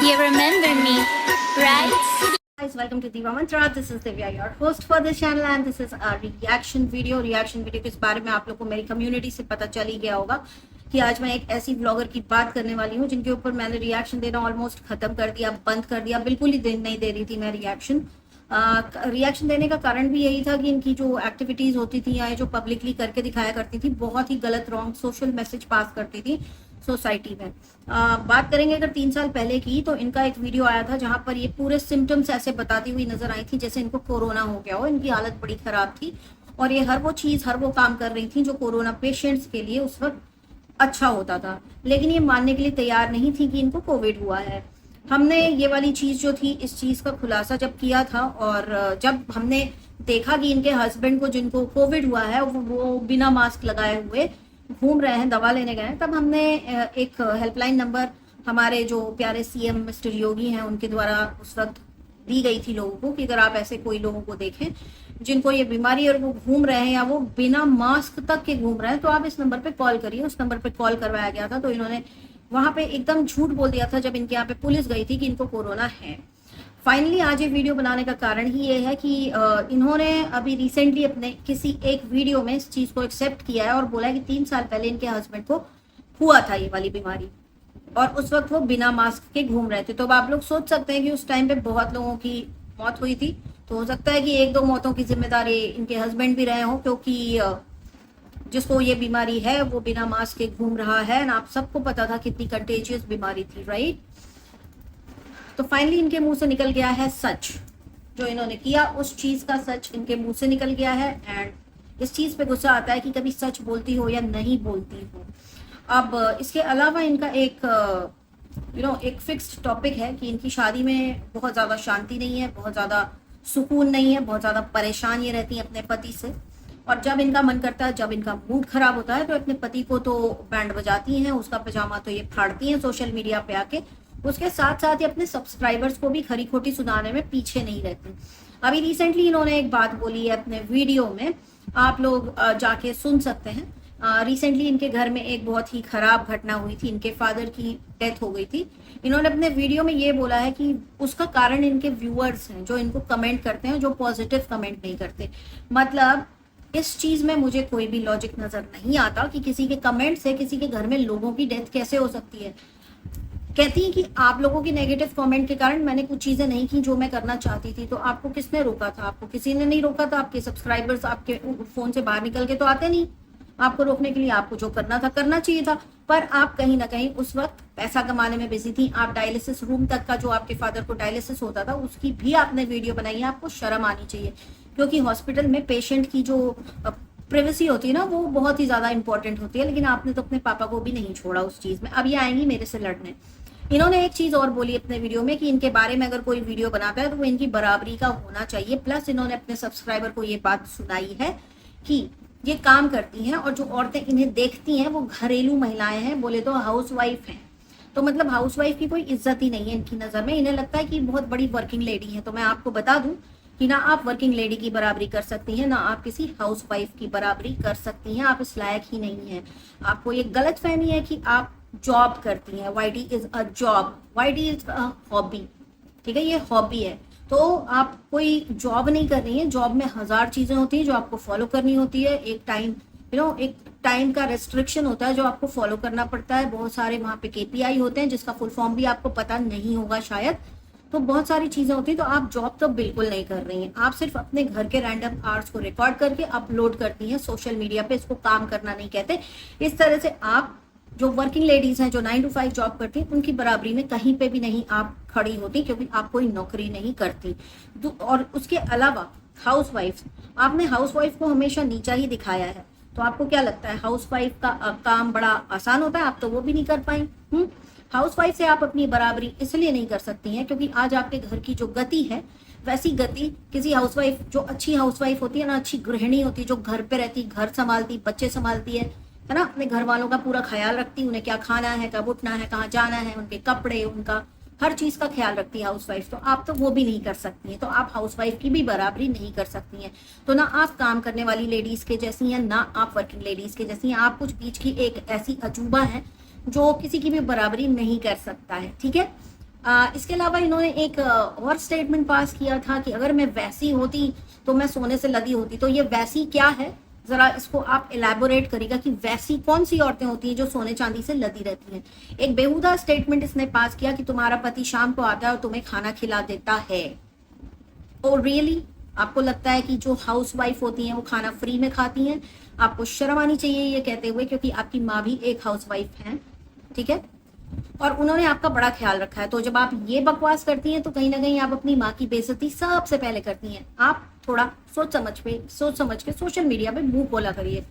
You remember me, right? Guys, welcome to Diva Mantra. This is Divya, your host for this channel, and this is a reaction video. Reaction video के इस बारे में आप लोग को मेरी community से पता चल ही गया होगा कि आज मैं एक ऐसी ब्लॉगर की बात करने वाली हूँ जिनके ऊपर मैंने रिएक्शन देना ऑलमोस्ट खत्म कर दिया, बंद कर दिया, बिल्कुल ही नहीं दे रही थी मैं रिएक्शन देने का कारण भी यही था कि इनकी जो एक्टिविटीज होती थी या जो पब्लिकली करके दिखाया करती थी बहुत ही गलत रॉन्ग सोशल मैसेज पास करती थी सोसाइटी में। बात करेंगे अगर 3 साल पहले की, तो इनका एक वीडियो आया था जहां पर ये पूरे सिम्टम्स ऐसे बताती हुई नजर आई थी जैसे इनको कोरोना हो गया हो। इनकी हालत बड़ी खराब थी और ये हर वो काम कर रही थी जो कोरोना पेशेंट्स के लिए उस वक्त अच्छा होता था, लेकिन ये मानने के लिए तैयार नहीं थी कि इनको कोविड हुआ है। हमने ये वाली चीज जो थी इस चीज का खुलासा जब किया था और जब हमने देखा कि इनके हस्बैंड को जिनको कोविड हुआ है वो बिना मास्क लगाए हुए घूम रहे हैं, दवा लेने गए हैं, तब हमने एक हेल्पलाइन नंबर हमारे जो प्यारे सीएम मिस्टर योगी हैं उनके द्वारा उस वक्त दी गई थी लोगों को कि अगर आप ऐसे कोई लोगों को देखें जिनको ये बीमारी है और वो घूम रहे हैं या वो बिना मास्क तक के घूम रहे हैं तो आप इस नंबर पे कॉल करिए। उस नंबर पे कॉल करवाया गया था, तो इन्होंने वहां पे एकदम झूठ बोल दिया था जब इनके यहाँ पे पुलिस गई थी कि इनको कोरोना है। फाइनली आज ये वीडियो बनाने का कारण ही ये है कि इन्होंने अभी रिसेंटली अपने किसी एक वीडियो में इस चीज को एक्सेप्ट किया है और बोला है कि 3 साल पहले इनके हस्बैंड को हुआ था ये वाली बीमारी और उस वक्त वो बिना मास्क के घूम रहे थे। तो अब आप लोग सोच सकते हैं कि उस टाइम पे बहुत लोगों की मौत हुई थी, तो हो सकता है कि 1-2 मौतों की जिम्मेदारी इनके हस्बैंड भी रहे हो, क्योंकि जिसको ये बीमारी है वो बिना मास्क के घूम रहा है ना। आप सबको पता था कितनी कंटेजियस बीमारी थी, राइट? तो फाइनली इनके मुंह से निकल गया है सच। जो इन्होंने किया उस चीज का सच इनके मुंह से निकल गया है एंड इस चीज पे गुस्सा आता है कि कभी सच बोलती हो या नहीं बोलती हो। अब इसके अलावा इनका एक एक फिक्स्ड टॉपिक है कि इनकी शादी में बहुत ज्यादा शांति नहीं है, बहुत ज्यादा सुकून नहीं है, बहुत ज्यादा परेशान ये रहती है अपने पति से। और जब इनका मन करता है, जब इनका मूड खराब होता है तो अपने पति को तो बैंड बजाती हैं, उसका पजामा तो ये फाड़ती हैं सोशल मीडिया पे आके। उसके साथ साथ ही अपने सब्सक्राइबर्स को भी खरी खोटी सुनाने में पीछे नहीं रहती। अभी रिसेंटली इन्होंने एक बात बोली है अपने वीडियो में, आप लोग जाके सुन सकते हैं। रिसेंटली इनके घर में एक बहुत ही खराब घटना हुई थी, इनके फादर की डेथ हो गई थी। इन्होंने अपने वीडियो में ये बोला है कि उसका कारण इनके व्यूअर्स हैं जो इनको कमेंट करते हैं, जो पॉजिटिव कमेंट नहीं करते। मतलब इस चीज में मुझे कोई भी लॉजिक नजर नहीं आता कि किसी के कमेंट से किसी के घर में लोगों की डेथ कैसे हो सकती है। कहती है कि आप लोगों की नेगेटिव कमेंट के कारण मैंने कुछ चीजें नहीं की जो मैं करना चाहती थी। तो आपको किसने रोका था? आपको किसी ने नहीं रोका था। आपके सब्सक्राइबर्स आपके फोन से बाहर निकल के तो आते नहीं आपको रोकने के लिए। आपको जो करना था करना चाहिए था, पर आप कहीं ना कहीं उस वक्त पैसा कमाने में बिजी थी। आप डायलिसिस रूम तक का जो आपके फादर को डायलिसिस होता था उसकी भी आपने वीडियो बनाई है। आपको शर्म आनी चाहिए, क्योंकि हॉस्पिटल में पेशेंट की जो प्रिवेसी होती है ना वो बहुत ही ज्यादा इंपॉर्टेंट होती है। लेकिन आपने तो अपने पापा को भी नहीं छोड़ा उस चीज में। अब ये आएंगी मेरे से लड़ने। इन्होंने एक चीज और बोली अपने वीडियो में कि इनके बारे में अगर कोई वीडियो बनाता है तो वो इनकी बराबरी का होना चाहिए। प्लस इन्होंने अपने सब्सक्राइबर को ये बात सुनाई है कि ये काम करती हैं और जो औरतें इन्हें देखती हैं वो घरेलू महिलाएं हैं, बोले तो हाउसवाइफ हैं। तो मतलब हाउसवाइफ की कोई इज्जत ही नहीं है इनकी नजर में। इन्हें लगता है कि बहुत बड़ी वर्किंग लेडी है। तो मैं आपको बता दूं कि ना आप वर्किंग लेडी की बराबरी कर सकती हैं, ना आप किसी हाउसवाइफ की बराबरी कर सकती हैं। आप इस लायक ही नहीं है। आपको ये गलत फहमी है कि आप जॉब करती हैं। YT is a job, YT is a hobby, ठीक है? ये हॉबी है। तो आप कोई जॉब नहीं कर रही हैं। जॉब में 1000 चीजें होती हैं जो आपको फॉलो करनी होती है। एक टाइम एक टाइम का रेस्ट्रिक्शन होता है जो आपको फॉलो करना पड़ता है। बहुत सारे वहां पे केपीआई होते हैं जिसका फुल फॉर्म भी आपको पता नहीं होगा शायद। तो बहुत सारी चीजें होती हैं। तो आप जॉब तो बिल्कुल नहीं कर रही हैं। आप सिर्फ अपने घर के रैंडम आवर्स को रिकॉर्ड करके अपलोड करती हैं सोशल मीडिया पे। इसको काम करना नहीं कहते। इस तरह से आप जो वर्किंग लेडीज हैं जो 9 to 5 जॉब करती हैं उनकी बराबरी में कहीं पे भी नहीं आप खड़ी होती, क्योंकि आप कोई नौकरी नहीं करती। और उसके अलावा हाउसवाइफ, आपने हाउसवाइफ को हमेशा नीचा ही दिखाया है। तो आपको क्या लगता है हाउसवाइफ का काम बड़ा आसान होता है? आप तो वो भी नहीं कर पाई। हाउसवाइफ से आप अपनी बराबरी इसलिए नहीं कर सकती हैं क्योंकि आज आपके घर की जो गति है वैसी गति किसी हाउसवाइफ, जो अच्छी हाउसवाइफ होती है ना, अच्छी गृहिणी होती है, जो घर पे रहती, घर संभालती, बच्चे संभालती है ना, अपने घर वालों का पूरा ख्याल रखती, उन्हें क्या खाना है, कब उठना है, कहाँ जाना है, उनके कपड़े, उनका हर चीज का ख्याल रखती है हाउसवाइफ। तो आप तो वो भी नहीं कर सकती हैं। तो आप हाउसवाइफ की भी बराबरी नहीं कर सकती हैं। तो ना आप काम करने वाली लेडीज के जैसी हैं, ना आप वर्किंग लेडीज के जैसी हैं। आप कुछ बीच की एक ऐसी अजूबा है जो किसी की भी बराबरी नहीं कर सकता है, ठीक है? इसके अलावा इन्होंने एक और स्टेटमेंट पास किया था कि अगर मैं वैसी होती तो मैं सोने से लदी होती। तो ये वैसी क्या है, जरा इसको आप इलेबोरेट करिएगा कि वैसी कौन सी औरतें होती हैं जो सोने चांदी से लदी रहती हैं। एक बेहुदा स्टेटमेंट इसने पास किया कि तुम्हारा पति शाम को आता है और तुम्हें खाना खिला देता है। और रियली आपको लगता है कि जो हाउसवाइफ होती हैं वो खाना फ्री में खाती हैं? आपको शर्म आनी चाहिए ये कहते हुए, क्योंकि आपकी माँ भी एक हाउसवाइफ है, ठीक है, और उन्होंने आपका बड़ा ख्याल रखा है। तो जब आप ये बकवास करती हैं तो कहीं ना कहीं आप अपनी माँ की बेइज्जती सबसे पहले करती हैं। आप थोड़ा सोच समझ के सोशल मीडिया पे मुंह खोला करिए।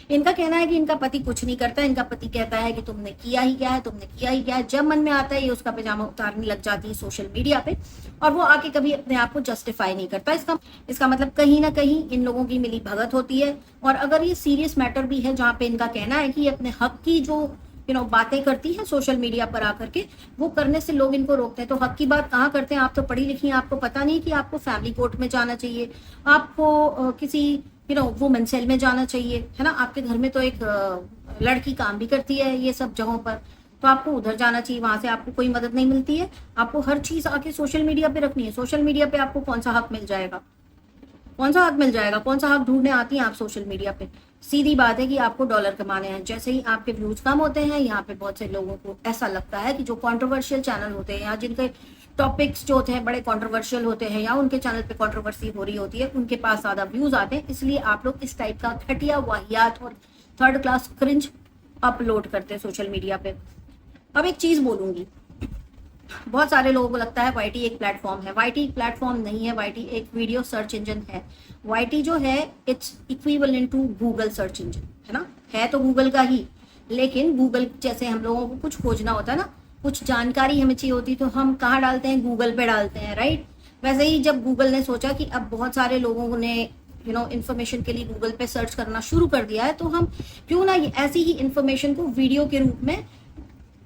इनका कहना है कि इनका पति कुछ नहीं करता, इनका पति कहता है कि तुमने किया ही क्या है, तुमने किया ही क्या है। जब मन में आता है ये उसका पैजामा उतारने लग जाती है सोशल मीडिया पे, और वो आके कभी अपने आप को जस्टिफाई नहीं करता। इसका मतलब कहीं ना कहीं इन लोगों की मिली भगत होती है। और अगर ये सीरियस मैटर भी है जहाँ पे इनका कहना है कि ये अपने हक की जो बातें करती है सोशल मीडिया पर आकर के, वो करने से लोग इनको रोकते हैं। तो हक की बात कहाँ करते हैं? आप तो पढ़ी लिखी हैं, आपको पता नहीं कि आपको फैमिली कोर्ट में जाना चाहिए, आपको किसी वुमेन सेल में जाना चाहिए, है ना। आपके घर में तो एक लड़की काम भी करती है ये सब जगहों पर, तो आपको उधर जाना चाहिए। वहां से आपको कोई मदद नहीं मिलती है, आपको हर चीज आके सोशल मीडिया पे रखनी है। सोशल मीडिया पे आपको कौन सा हक मिल जाएगा? कौन सा हक मिल जाएगा? कौन सा हक ढूंढने आती हैं आप सोशल मीडिया पे? सीधी बात है कि आपको डॉलर कमाने हैं। जैसे ही आपके व्यूज कम होते हैं, यहाँ पे बहुत से लोगों को ऐसा लगता है कि जो कंट्रोवर्शियल चैनल होते हैं या जिनके टॉपिक्स जो होते हैं बड़े कंट्रोवर्शियल होते हैं या उनके चैनल पे कंट्रोवर्सी हो रही होती है, उनके पास ज्यादा व्यूज आते हैं, इसलिए आप लोग इस टाइप का घटिया, वाहियात और थर्ड क्लास क्रिंज अपलोड करते हैं सोशल मीडिया पे। अब एक चीज बोलूंगी, बहुत सारे लोगों को लगता है वाईटी एक प्लेटफॉर्म है। वाईटी एक प्लेटफॉर्म नहीं है, वाईटी एक वीडियो सर्च इंजन है। वाईटी जो है it's equivalent to Google search engine, है ना, है तो गूगल का ही, लेकिन गूगल जैसे हम लोगों को कुछ खोजना होता है ना, कुछ जानकारी हमें चाहिए होती तो हम कहाँ डालते हैं? गूगल पे डालते हैं, राइट। वैसे ही जब गूगल ने सोचा कि अब बहुत सारे लोगों ने इन्फॉर्मेशन के लिए गूगल पे सर्च करना शुरू कर दिया है, तो हम क्यों ना ऐसी ही इन्फॉर्मेशन को वीडियो के रूप में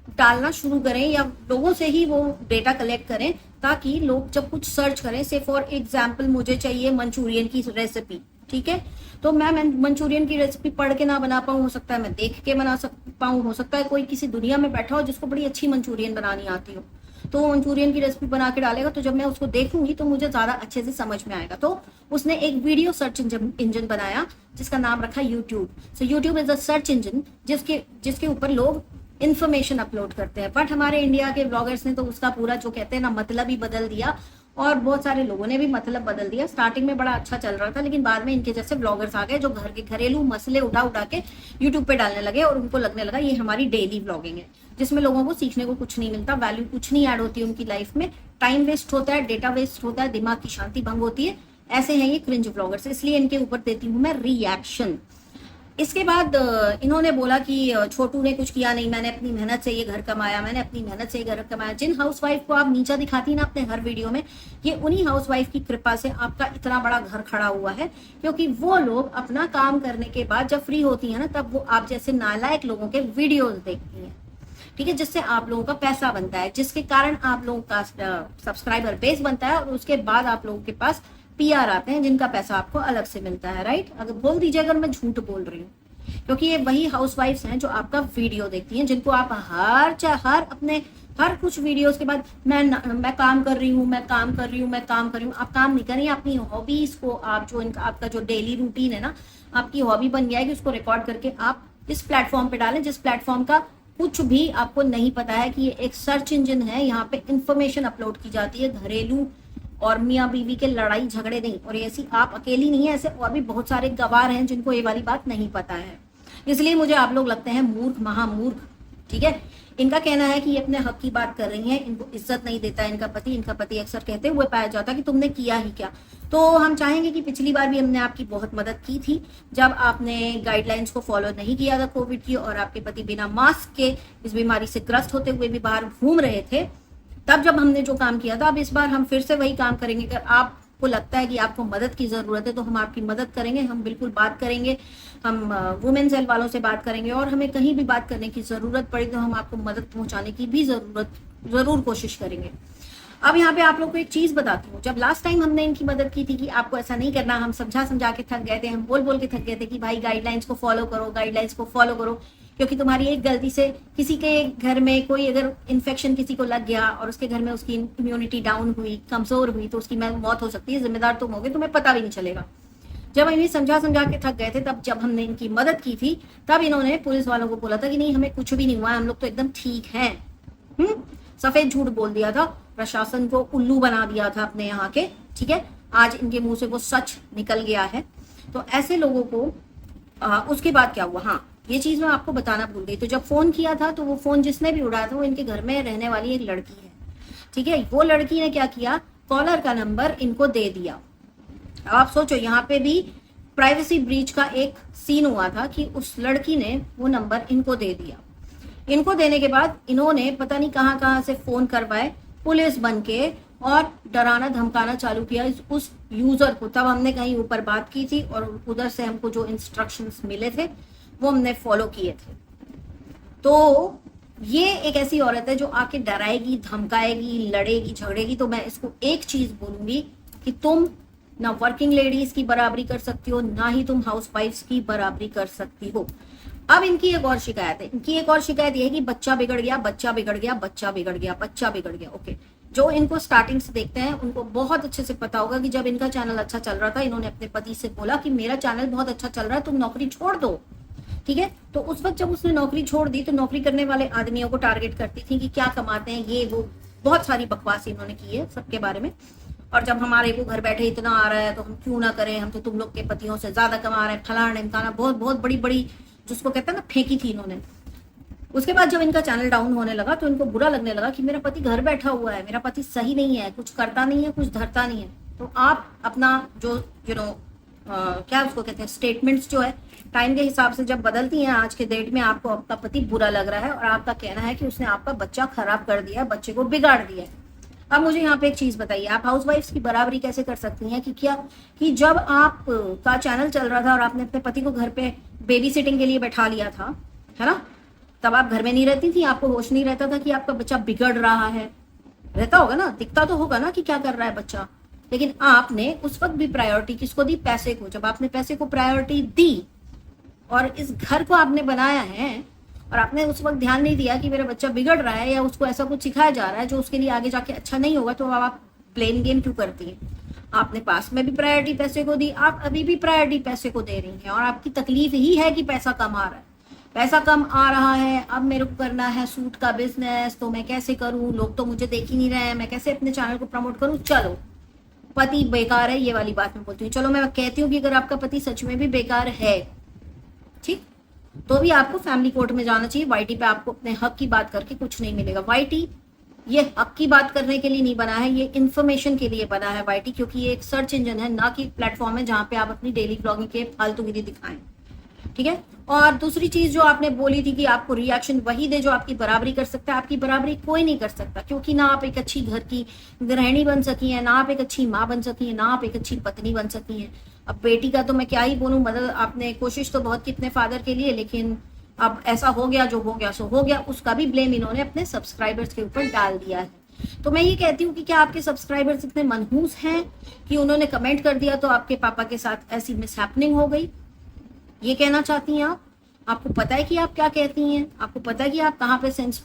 डालना शुरू करें या लोगों से ही वो डेटा कलेक्ट करें, ताकि लोग जब कुछ सर्च करें, से फॉर एग्जाम्पल मुझे चाहिए मंचूरियन की रेसिपी, ठीक है, तो मैं मंचूरियन की रेसिपी पढ़ के ना बना पाऊँ, हो सकता है मैं देख के बना पाऊँ, हो सकता है कोई किसी दुनिया में बैठा हो जिसको बड़ी अच्छी मंचूरियन बनानी आती हो, तो वो मंचूरियन की रेसिपी बना के डालेगा, तो जब मैं उसको देखूंगी तो मुझे ज्यादा अच्छे से समझ में आएगा। तो उसने एक वीडियो सर्च इंजन बनाया जिसका नाम रखा YouTube. So YouTube is a search engine जिसके ऊपर लोग इन्फॉर्मेशन अपलोड करते हैं। बट हमारे इंडिया के ब्लॉगर्स ने तो उसका पूरा जो कहते हैं ना मतलब ही बदल दिया, और बहुत सारे लोगों ने भी मतलब बदल दिया। स्टार्टिंग में बड़ा अच्छा चल रहा था, लेकिन बाद में इनके जैसे ब्लॉगर्स आ गए जो घर के घरेलू मसले उठा उठा के यूट्यूब पे डालने लगे, और उनको लगने लगा ये हमारी डेली ब्लॉगिंग है, जिसमें लोगों को सीखने को कुछ नहीं मिलता, वैल्यू कुछ नहीं ऐड होती उनकी लाइफ में, टाइम वेस्ट होता है, डेटा वेस्ट होता है, दिमाग की शांति भंग होती है। ऐसे हैं ये क्रिंज ब्लॉगर्स, इसलिए इनके ऊपर देती हूँ मैं रिएक्शन। इसके बाद इन्होंने बोला कि छोटू ने कुछ किया नहीं, मैंने अपनी मेहनत से ये घर कमाया, मैंने अपनी मेहनत से ये घर कमाया। जिन हाउसवाइफ को आप नीचा दिखाती ना अपने हर वीडियो में, ये उन्हीं हाउसवाइफ की कृपा से आपका इतना बड़ा घर खड़ा हुआ है, क्योंकि वो लोग अपना काम करने के बाद जब फ्री होती है ना, तब वो आप जैसे नालायक लोगों के वीडियोज देखती हैं, ठीक है, जिससे आप लोगों का पैसा बनता है, जिसके कारण आप लोगों का सब्सक्राइबर बेस बनता है, और उसके बाद आप लोगों के पास पीआर आते हैं जिनका पैसा आपको अलग से मिलता है, राइट। अगर बोल दीजिए अगर मैं झूठ बोल रही हूँ, क्योंकि ये वही हाउसवाइफ्स हैं जो आपका वीडियो देखती हैं, जिनको आप हर कुछ वीडियोस के बाद मैं काम कर रही हूँ, मैं काम कर रही हूँ, मैं काम कर रही हूँ। आप काम नहीं कर रही हैं, अपनी हॉबीज को आप जो आपका जो डेली रूटीन है ना, आपकी हॉबी बन गया है कि उसको रिकॉर्ड करके आप इस प्लेटफॉर्म पे डालें, जिस प्लेटफॉर्म का कुछ भी आपको नहीं पता है कि ये एक सर्च इंजन है। यहाँ पे इंफॉर्मेशन अपलोड की जाती है, घरेलू और मियाँ बीवी के लड़ाई झगड़े नहीं। और ऐसी आप अकेली नहीं है, ऐसे और भी बहुत सारे गवार हैं जिनको ये वाली बात नहीं पता है, इसलिए मुझे आप लोग लगते हैं मूर्ख, महामूर्ख, ठीक है। इनका कहना है कि ये अपने हक की बात कर रही हैं, इनको इज्जत नहीं देता है इनका पति अक्सर कहते हुए पाया जाता है कि तुमने किया ही क्या। तो हम चाहेंगे कि पिछली बार भी हमने आपकी बहुत मदद की थी, जब आपने गाइडलाइंस को फॉलो नहीं किया था कोविड की, और आपके पति बिना मास्क के इस बीमारी से ग्रस्त होते हुए भी बाहर घूम रहे थे, तब जब हमने जो काम किया था। अब इस बार हम फिर से वही काम करेंगे। अगर आपको लगता है कि आपको मदद की जरूरत है तो हम आपकी मदद करेंगे, हम बिल्कुल बात करेंगे, हम वुमेन सेल वालों से बात करेंगे, और हमें कहीं भी बात करने की जरूरत पड़ी तो हम आपको मदद पहुंचाने की भी जरूर कोशिश करेंगे। अब यहाँ पे आप लोग को एक चीज बताती हूँ, जब लास्ट टाइम हमने इनकी मदद की थी कि आपको ऐसा नहीं करना, हम समझा के थक गए थे, हम बोल के थक गए थे कि भाई गाइडलाइंस को फॉलो करो, गाइडलाइंस को फॉलो करो। क्योंकि तुम्हारी एक गलती से किसी के घर में कोई अगर इन्फेक्शन किसी को लग गया और उसके घर में उसकी इम्यूनिटी डाउन हुई, कमजोर हुई, तो उसकी मौत हो सकती है। जिम्मेदार तुम होगे, तुम्हें पता भी नहीं चलेगा। जब इन्हें समझा समझा के थक गए थे, तब जब हमने इनकी मदद की थी, तब इन्होंने पुलिस वालों को बोला था कि नहीं, हमें कुछ भी नहीं हुआ है, हम लोग तो एकदम ठीक हैं। सफेद झूठ बोल दिया था, प्रशासन को उल्लू बना दिया था अपने यहाँ के। ठीक है, आज इनके मुंह से वो सच निकल गया है। तो ऐसे लोगों को उसके बाद क्या हुआ, हाँ ये चीज मैं आपको बताना भूल गई। तो जब फोन किया था, तो वो फोन जिसने भी उड़ाया था वो इनके घर में रहने वाली एक लड़की है। ठीक है, वो लड़की ने क्या किया, कॉलर का नंबर इनको दे दिया। आप सोचो, यहाँ पे भी प्राइवेसी ब्रीच का एक सीन हुआ था कि उस लड़की ने वो नंबर इनको दे दिया। इनको देने के बाद इन्होंने पता नहीं कहाँ कहाँ से फोन करवाए पुलिस बन के, और डराना धमकाना चालू किया उस यूजर को। तब हमने कहीं ऊपर बात की थी और उधर से हमको जो इंस्ट्रक्शंस मिले थे वो हमने फॉलो किए थे। तो ये एक ऐसी औरत है जो आके डराएगी, धमकाएगी, लड़ेगी, झगड़ेगी। तो मैं इसको एक चीज बोलूंगी कि तुम ना वर्किंग लेडीज की बराबरी कर सकती हो, ना ही तुम हाउसवाइफ्स की बराबरी कर सकती हो। अब इनकी एक और शिकायत है, इनकी एक और शिकायत ये है कि बच्चा बिगड़ गया, बच्चा बिगड़ गया, बच्चा बिगड़ गया, बच्चा बिगड़ गया। ओके, जो इनको स्टार्टिंग से देखते हैं उनको बहुत अच्छे से पता होगा कि जब इनका चैनल अच्छा चल रहा था, इन्होंने अपने पति से बोला कि मेरा चैनल बहुत अच्छा चल रहा है, तुम नौकरी छोड़ दो। ठीक है, तो उस वक्त जब उसने नौकरी छोड़ दी, तो नौकरी करने वाले आदमियों को टारगेट करती थी कि क्या कमाते हैं ये वो, बहुत सारी बकवास इन्होंने की है सबके बारे में। और जब हमारे को घर बैठे इतना आ रहा है तो हम क्यों ना करें, हम तो तुम लोग के पतियों से ज्यादा कमा रहे हैं, फलाना ढिमकाना, बहुत बहुत बड़ी बड़ी जिसको कहते हैं ना फेंकी थी इन्होंने। उसके बाद जब इनका चैनल डाउन होने लगा तो इनको बुरा लगने लगा कि मेरा पति घर बैठा हुआ है, मेरा पति सही नहीं है, कुछ करता नहीं है, कुछ धरता नहीं है। तो आप अपना जो क्या उसको कहते हैं, स्टेटमेंट्स जो है टाइम के हिसाब से जब बदलती हैं, आज के डेट में आपको आपका पति बुरा लग रहा है और आपका कहना है कि उसने आपका बच्चा खराब कर दिया, बच्चे को बिगाड़ दिया है। अब मुझे यहाँ पे एक चीज बताइए, आप हाउसवाइफ्स की बराबरी कैसे कर सकती हैं कि जब आप का चैनल चल रहा था और आपने अपने पति को घर पे बेबी सिटिंग के लिए बैठा लिया था, है ना, तब आप घर में नहीं रहती थी, आपको होश नहीं रहता था कि आपका बच्चा बिगड़ रहा है। रहता होगा ना, दिखता तो होगा ना कि क्या कर रहा है बच्चा। लेकिन आपने उस वक्त भी प्रायोरिटी किसको दी, पैसे को। जब आपने पैसे को प्रायोरिटी दी और इस घर को आपने बनाया है और आपने उस वक्त ध्यान नहीं दिया कि मेरा बच्चा बिगड़ रहा है या उसको ऐसा कुछ सिखाया जा रहा है जो उसके लिए आगे जाके अच्छा नहीं होगा, तो आप ब्लेम गेम क्यों करती हैं। आपने पास में भी प्रायोरिटी पैसे को दी, आप अभी भी प्रायोरिटी पैसे को दे रही हैं, और आपकी तकलीफ ही है कि पैसा कम आ रहा है, पैसा कम आ रहा है। अब मेरे को करना है सूट का बिजनेस, तो मैं कैसे करूं, लोग तो मुझे देख ही नहीं रहे हैं, मैं कैसे अपने चैनल को प्रमोट करूं। चलो, पति बेकार है, ये वाली बात मैं बोलती हूँ। चलो, मैं कहती हूँ कि अगर आपका पति सच में भी बेकार है, ठीक, तो भी आपको फैमिली कोर्ट में जाना चाहिए। वाईटी पे आपको अपने हक की बात करके कुछ नहीं मिलेगा। वाईटी ये हक की बात करने के लिए नहीं बना है, ये इन्फॉर्मेशन के लिए बना है वाईटी, क्योंकि ये एक सर्च इंजन है, ना कि प्लेटफॉर्म है जहां पे आप अपनी डेली ब्लॉगिंग के फालतूगिरी दिखाएं। ठीक है, और दूसरी चीज जो आपने बोली थी कि आपको रिएक्शन वही दे जो आपकी बराबरी कर सकता है, आपकी बराबरी कोई नहीं कर सकता, क्योंकि ना आप एक अच्छी घर की गृहिणी बन सकी है, ना आप एक अच्छी माँ बन सकी है, ना आप एक अच्छी पत्नी बन सकी है। अब बेटी का तो मैं क्या ही बोलूं, मतलब आपने कोशिश तो बहुत की अपने फादर के लिए, लेकिन अब ऐसा हो गया, जो हो गया सो हो गया। उसका भी ब्लेम इन्होंने अपने सब्सक्राइबर्स के ऊपर डाल दिया है। तो मैं ये कहती हूँ कि क्या आपके सब्सक्राइबर्स इतने मनहूस हैं कि उन्होंने कमेंट कर दिया तो आपके पापा के साथ ऐसी मिसहैपनिंग हो गई, ये कहना चाहती हैं आप? आपको पता है कि आप क्या कहती हैं, आपको पता है कि आप कहाँ पे सेंस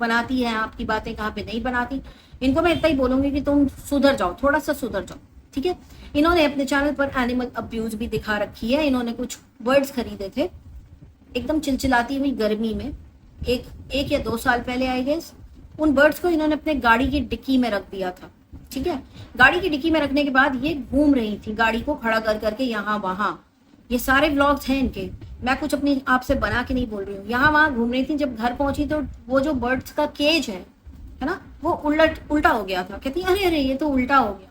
बनाती हैं, आपकी बातें कहाँ पे नहीं बनाती। इनको मैं इतना ही बोलूंगी कि तुम सुधर जाओ, थोड़ा सा सुधर जाओ। ठीक है, इन्होंने अपने चैनल पर एनिमल अब्यूज भी दिखा रखी है। इन्होंने कुछ बर्ड्स खरीदे थे एकदम चिलचिलाती हुई गर्मी में, एक या 2 साल पहले आई गेस। उन बर्ड्स को इन्होंने अपने गाड़ी की डिक्की में रख दिया था। ठीक है, गाड़ी की डिक्की में रखने के बाद ये घूम रही थी गाड़ी को खड़ा कर करके यहाँ वहां। ये सारे व्लॉग्स हैं इनके, मैं कुछ अपनी आप से बना के नहीं बोल रही हूँ। यहाँ वहां घूम रही थी, जब घर पहुंची तो वो जो बर्ड्स का केज है ना, वो उल्टा हो गया था। कहती अरे अरे ये तो उल्टा हो गया।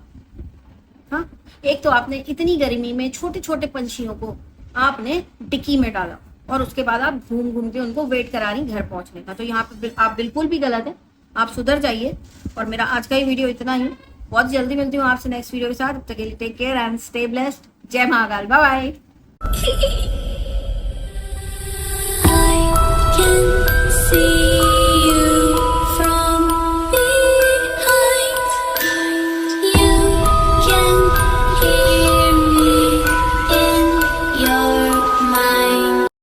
हाँ, एक तो आपने इतनी गर्मी में छोटे छोटे पंछियों को आपने डिक्की में डाला और उसके बाद आप घूम घूम के उनको वेट करा रही घर पहुंचने का। तो यहाँ पे आप बिल्कुल भी गलत है, आप सुधर जाइए। और मेरा आज का ही वीडियो इतना ही, बहुत जल्दी मिलती हूँ आपसे नेक्स्ट वीडियो के साथ। तब तक के लिए take care and stay blessed. जय Mahakal, bye bye. I can see